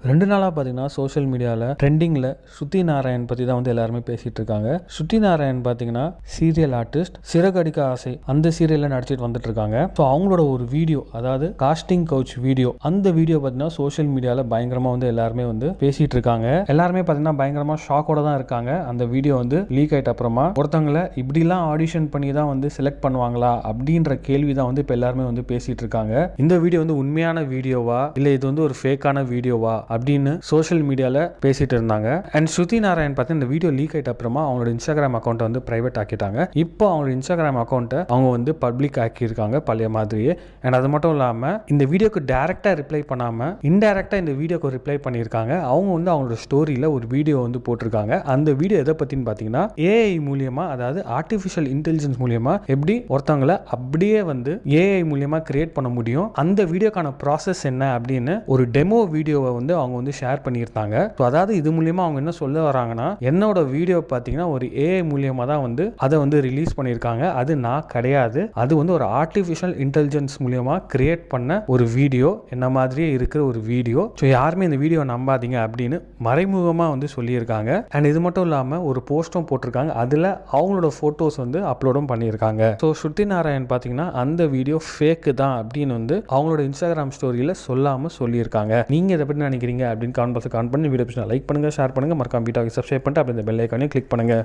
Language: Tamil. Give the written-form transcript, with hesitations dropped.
2 நாளாக பார்த்தீங்கன்னா சோஷியல் மீடியாவில் ட்ரெண்டிங்கில் ஸ்ருதி நாராயண் பற்றி தான் வந்து எல்லாருமே பேசிகிட்டு இருக்காங்க. ஸ்ருதி நாராயண் பார்த்தீங்கன்னா சீரியல் ஆர்டிஸ்ட், சிறகடிக்க ஆசை அந்த சீரியலில் நடிச்சிட்டு வந்துட்டு இருக்காங்க. ஸோ அவங்களோட ஒரு வீடியோ, அதாவது காஸ்டிங் கவுச் வீடியோ, அந்த வீடியோ பார்த்தீங்கன்னா சோஷியல் மீடியாவில் பயங்கரமாக வந்து எல்லாருமே வந்து பேசிகிட்டு இருக்காங்க. எல்லாருமே பார்த்தீங்கன்னா பயங்கரமாக ஷாக்கோட தான் இருக்காங்க. அந்த வீடியோ வந்து லீக் ஆகிட்ட அப்புறமா ஒருத்தவங்களை இப்படிலாம் ஆடிஷன் பண்ணி தான் வந்து செலக்ட் பண்ணுவாங்களா அப்படின்ற கேள்வி தான் வந்து இப்போ எல்லாருமே வந்து பேசிகிட்டு இருக்காங்க. இந்த வீடியோ வந்து உண்மையான வீடியோவா இல்லை இது வந்து ஒரு ஃபேக்கான வீடியோவா அப்படின்னு சோஷியல் மீடியாவில் பேசிட்டு இருந்தாங்க. அண்ட் ஸ்ருதி நாராயண் பார்த்து இந்த வீடியோ லீக் ஆகிட்ட அப்புறமா அவங்களோட இன்ஸ்டாகிராம் அக்கௌண்ட்டை வந்து பிரைவேட் ஆக்கிட்டாங்க. இப்போ அவங்களோட இன்ஸ்டாகிராம் அக்கௌண்ட்டை அவங்க வந்து பப்ளிக் ஆக்கியிருக்காங்க பழைய மாதிரியே. அண்ட் அது மட்டும் இல்லாமல் இந்த வீடியோக்கு டைரக்டாக ரிப்ளை பண்ணாமல் இன்டைரக்டாக இந்த வீடியோக்கு ரிப்ளை பண்ணியிருக்காங்க. அவங்க வந்து அவங்களோட ஸ்டோரியில் ஒரு வீடியோ வந்து போட்டிருக்காங்க. அந்த வீடியோ எதை பற்றின்னு பார்த்தீங்கன்னா ஏஐ மூலியமாக, அதாவது ஆர்டிஃபிஷியல் இன்டெலிஜென்ஸ் மூலியமாக எப்படி ஒருத்தவங்களை அப்படியே வந்து ஏஐ மூலியமாக கிரியேட் பண்ண முடியும், அந்த வீடியோக்கான ப்ராசஸ் என்ன அப்படின்னு ஒரு டெமோ வீடியோவை வந்து அவங்க வந்து ஷேர் பண்ணியிருந்தாங்க. ஸோ அதாவது இது மூலியமா அவங்க என்ன சொல்ல வராங்கன்னா, என்னோட வீடியோ பார்த்தீங்கன்னா ஒரு ஏஐ மூலியமா தான் வந்து அதை வந்து ரிலீஸ் பண்ணியிருக்காங்க, அது நான் கிடையாது, அது வந்து ஒரு ஆர்டிஃபிஷியல் இன்டெலிஜென்ஸ் மூலியமா கிரியேட் பண்ண ஒரு வீடியோ, என்ன மாதிரியே இருக்கிற ஒரு வீடியோ. ஸோ யாருமே இந்த வீடியோ நம்பாதீங்க அப்படின்னு மறைமுகமாக வந்து சொல்லியிருக்காங்க. அண்ட் இது மட்டும் இல்லாமல் ஒரு போஸ்ட்டும் போட்டிருக்காங்க, அதில் அவங்களோட ஃபோட்டோஸ் வந்து அப்லோடும் பண்ணியிருக்காங்க. ஸோ ஸ்ருதி நாராயண் பார்த்தீங்கன்னா அந்த வீடியோ ஃபேக்கு தான் அப்படின்னு வந்து அவங்களோட இன்ஸ்டாகிராம் ஸ்டோரியில் சொல்லாமல் சொல்லியிருக்காங்க. நீங்கள் இதை பற்றி நினைக்கிறீங்க அப்படின்னு கமெண்ட் பாக்ஸில் கமெண்ட் பண்ணி வீடியோ லைக் பண்ணுங்கள், ஷேர் பண்ணுங்கள், மறக்காம வீடியோவை சப்ஸ்கிரைப் பண்ணிட்டு அப்படி இந்த பெல் ஐக்கானையும் கிளிக் பண்ணுங்கள்.